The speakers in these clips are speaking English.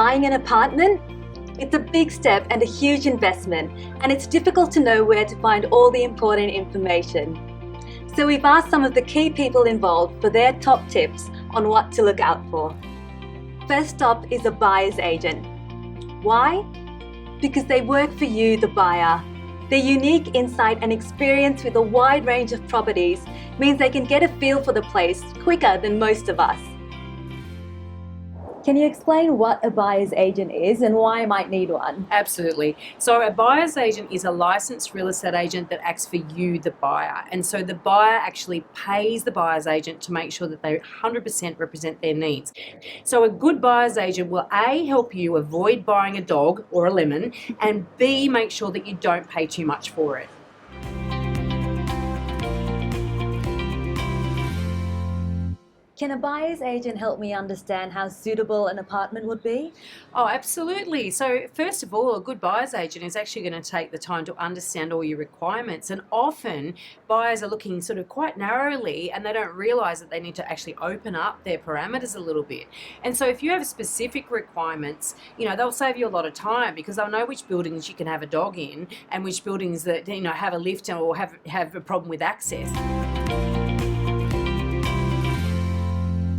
Buying an apartment? It's a big step and a huge investment, and it's difficult to know where to find all the important information. So we've asked some of the key people involved for their top tips on what to look out for. First up is a buyer's agent. Why? Because they work for you, the buyer. Their unique insight and experience with a wide range of properties means they can get a feel for the place quicker than most of us. Can you explain what a buyer's agent is and why I might need one? Absolutely. So a buyer's agent is a licensed real estate agent that acts for you, the buyer. And so the buyer actually pays the buyer's agent to make sure that they 100% represent their needs. So a good buyer's agent will A, help you avoid buying a dog or a lemon, and B, make sure that you don't pay too much for it. Can a buyer's agent help me understand how suitable an apartment would be? Oh, absolutely. So first of all, a good buyer's agent is actually going to take the time to understand all your requirements. And often buyers are looking sort of quite narrowly and they don't realise that they need to actually open up their parameters a little bit. And so if you have specific requirements, they'll save you a lot of time because they'll know which buildings you can have a dog in and which buildings that, have a lift or have a problem with access.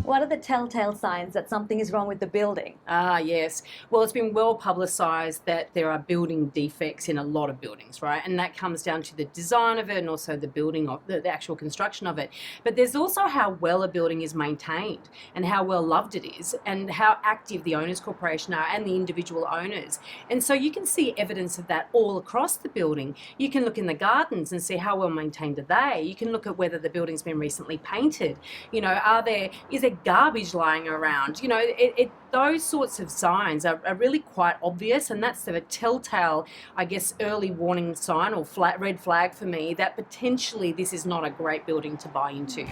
What are the telltale signs that something is wrong with the building? Yes. Well, it's been well publicised that there are building defects in a lot of buildings, right? And that comes down to the design of it and also the building of the actual construction of it. But there's also how well a building is maintained and how well loved it is and how active the owners corporation are and the individual owners. And so you can see evidence of that all across the building. You can look in the gardens and see how well maintained are they. You can look at whether the building's been recently painted. Is there garbage lying around? Those sorts of signs are really quite obvious, and that's a telltale, I guess, early warning sign or red flag for me that potentially this is not a great building to buy into.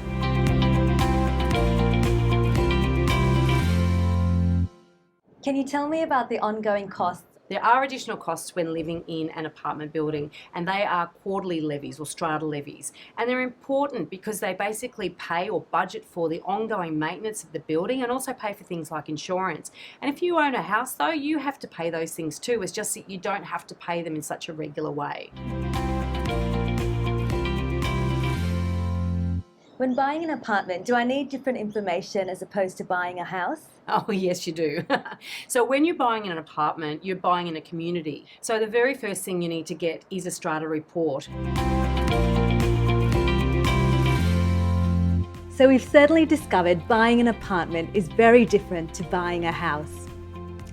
Can you tell me about the ongoing costs? There are additional costs when living in an apartment building, and they are quarterly levies or strata levies. And they're important because they basically pay or budget for the ongoing maintenance of the building and also pay for things like insurance. And if you own a house though, you have to pay those things too. It's just that you don't have to pay them in such a regular way. When buying an apartment, do I need different information as opposed to buying a house? Oh, yes, you do. So when you're buying in an apartment, you're buying in a community. So the very first thing you need to get is a strata report. So we've certainly discovered buying an apartment is very different to buying a house.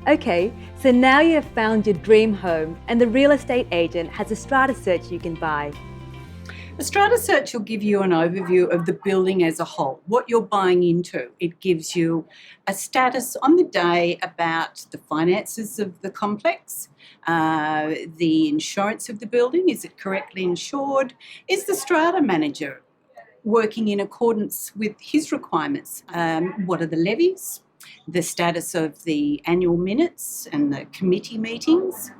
Okay, so now you have found your dream home and the real estate agent has a strata search you can buy. The Strata search will give you an overview of the building as a whole, what you're buying into. It gives you a status on the day about the finances of the complex, the insurance of the building, is it correctly insured, is the Strata manager working in accordance with his requirements, what are the levies, the status of the annual minutes and the committee meetings.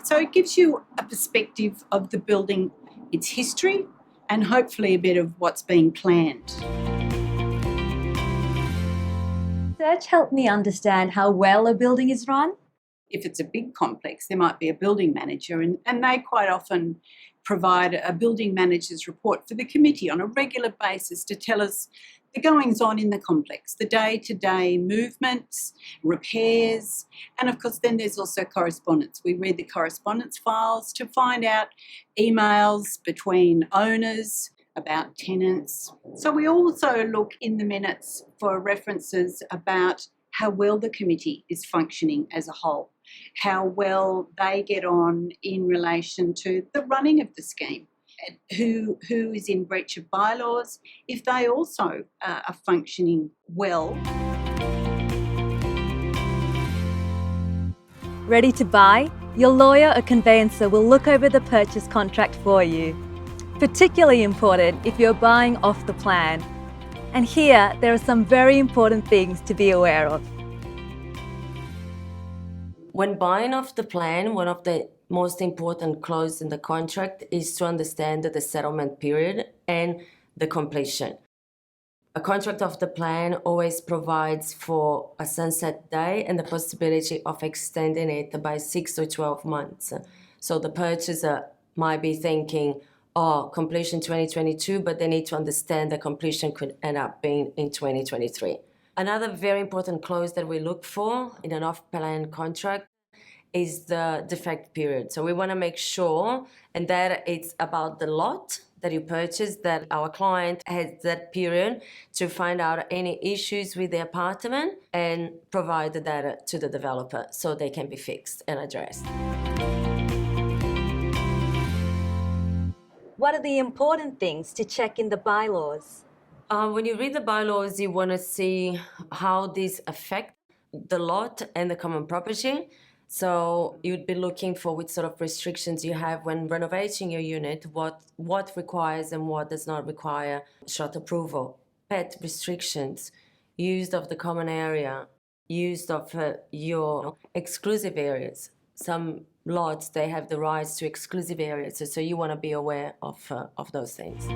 So it gives you a perspective of the building, its history, and hopefully a bit of what's being planned. Search helped me understand how well a building is run. If it's a big complex, there might be a building manager, and they quite often provide a building manager's report for the committee on a regular basis to tell us the goings-on in the complex, the day-to-day movements, repairs, and of course then there's also correspondence. We read the correspondence files to find out emails between owners about tenants. So we also look in the minutes for references about how well the committee is functioning as a whole, how well they get on in relation to the running of the scheme, who is in breach of bylaws, if they also are functioning well. Ready to buy? Your lawyer or conveyancer will look over the purchase contract for you. Particularly important if you're buying off the plan. And here, there are some very important things to be aware of. When buying off the plan, one of the most important clause in the contract is to understand the settlement period and the completion. A contract of the plan always provides for a sunset day and the possibility of extending it by 6 to 12 months. So the purchaser might be thinking, oh, completion 2022, but they need to understand that completion could end up being in 2023. Another very important clause that we look for in an off-plan contract is the defect period. So we want to make sure, and that it's about the lot that you purchase, that our client has that period to find out any issues with the apartment and provide the data to the developer so they can be fixed and addressed. What are the important things to check in the bylaws? When you read the bylaws, you want to see how these affect the lot and the common property. So you'd be looking for which sort of restrictions you have when renovating your unit, what requires and what does not require Strata approval. Pet restrictions, use of the common area, use of your exclusive areas. Some lots, they have the rights to exclusive areas, so you want to be aware of those things.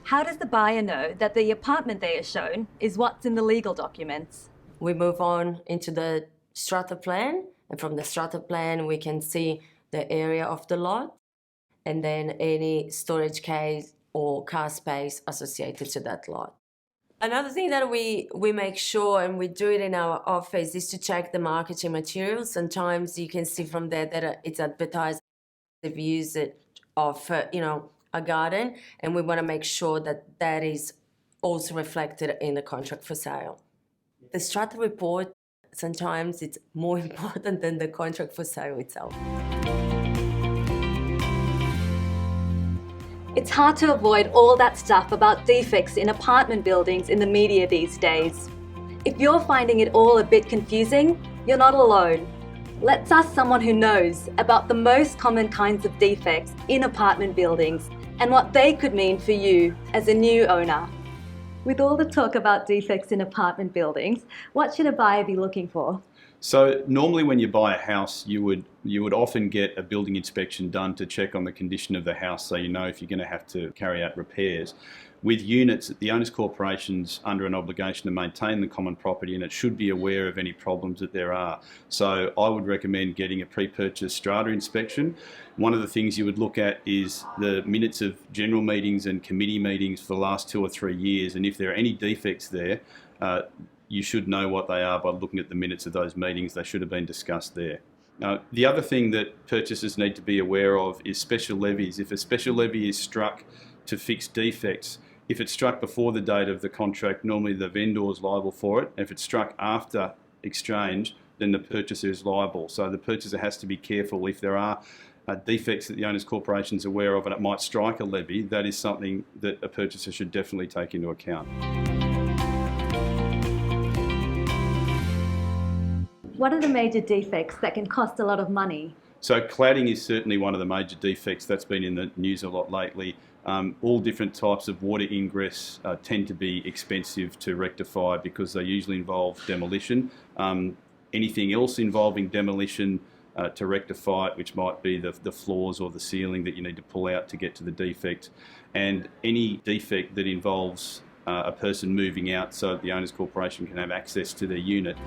How does the buyer know that the apartment they are shown is what's in the legal documents? We move on into the strata plan, and from the strata plan we can see the area of the lot and then any storage case or car space associated to that lot. Another thing that we make sure, and we do it in our office, is to check the marketing materials. Sometimes you can see from there that it's advertised the usage of a garden, and we want to make sure that that is also reflected in the contract for sale. The strata report, sometimes it's more important than the contract for sale itself. It's hard to avoid all that stuff about defects in apartment buildings in the media these days. If you're finding it all a bit confusing, you're not alone. Let's ask someone who knows about the most common kinds of defects in apartment buildings and what they could mean for you as a new owner. With all the talk about defects in apartment buildings, what should a buyer be looking for? So normally when you buy a house, you would often get a building inspection done to check on the condition of the house, so you know if you're going to have to carry out repairs. With units, the owners' corporation's under an obligation to maintain the common property, and it should be aware of any problems that there are. So I would recommend getting a pre-purchase strata inspection. One of the things you would look at is the minutes of general meetings and committee meetings for the last 2 or 3 years, and if there are any defects there, you should know what they are by looking at the minutes of those meetings. They should have been discussed there. The other thing that purchasers need to be aware of is special levies. If a special levy is struck to fix defects, if it's struck before the date of the contract, normally the vendor is liable for it. If it's struck after exchange, then the purchaser is liable. So the purchaser has to be careful. If there are defects that the owners' corporation is aware of and it might strike a levy, that is something that a purchaser should definitely take into account. What are the major defects that can cost a lot of money? So cladding is certainly one of the major defects that's been in the news a lot lately. All different types of water ingress tend to be expensive to rectify because they usually involve demolition. Anything else involving demolition to rectify it, which might be the floors or the ceiling that you need to pull out to get to the defect, and any defect that involves a person moving out so that the owners' corporation can have access to their unit.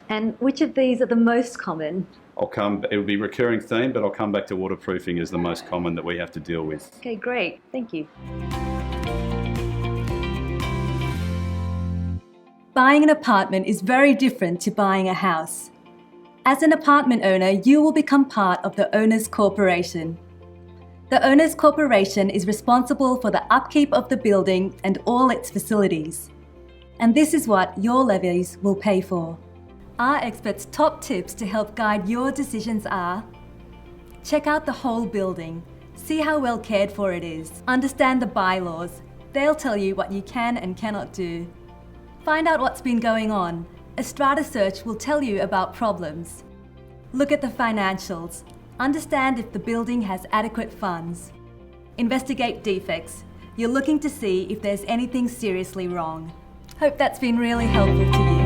And which of these are the most common? It will be a recurring theme, but I'll come back to waterproofing as the most common that we have to deal with. Okay, great. Thank you. Buying an apartment is very different to buying a house. As an apartment owner, you will become part of the owner's corporation. The owner's corporation is responsible for the upkeep of the building and all its facilities. And this is what your levies will pay for. Our experts' top tips to help guide your decisions are: check out the whole building, see how well cared for it is, understand the bylaws, they'll tell you what you can and cannot do. Find out what's been going on, a strata search will tell you about problems. Look at the financials, understand if the building has adequate funds. Investigate defects, you're looking to see if there's anything seriously wrong. Hope that's been really helpful to you.